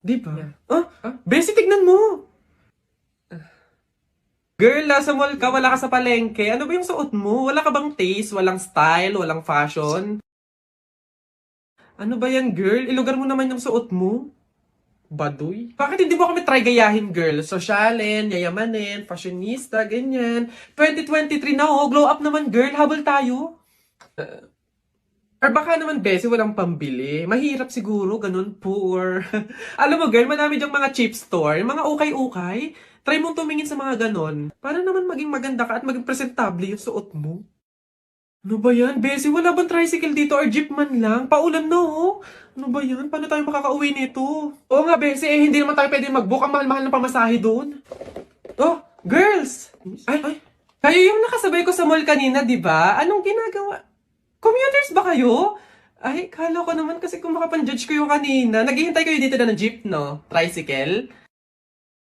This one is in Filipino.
Di ba? Yeah. Bessie, tignan mo! Girl, nasa mall ka, wala ka sa palengke. Ano ba yung suot mo? Wala ka bang taste? Walang style? Walang fashion? Ano ba yan, girl? Ilugar mo naman yung suot mo. Baduy? Bakit hindi mo kami try gayahin, girl? Sosyalin, yayamanin, fashionista, ganyan. 2023 na, oh. Glow up naman, girl. Habol tayo. Or baka naman, Bessie, walang pambili. Mahirap siguro, ganun, poor. Alam mo, girl, madami dyang mga cheap store, yung mga ukay-ukay. Try mong tumingin sa mga ganon. Para naman maging maganda ka at maging presentable yung suot mo. Ano ba yan, Bessie? Wala bang tricycle dito or jeep man lang? Paulan na, oh. Ano ba yan? Paano tayo makakauwi nito? Oo nga, Bessie, hindi naman tayo pwede mag-book. Ang mahal-mahal ng pamasahe doon. Oh, girls! Ay, kayo yung nakasabay ko sa mall kanina, di ba? Anong ginagawa? Commuters ba kayo? Ay, kala ko naman kasi kung makapan-judge ko yung kanina. Naghihintay kayo dito na ng jeep, no? Tricycle?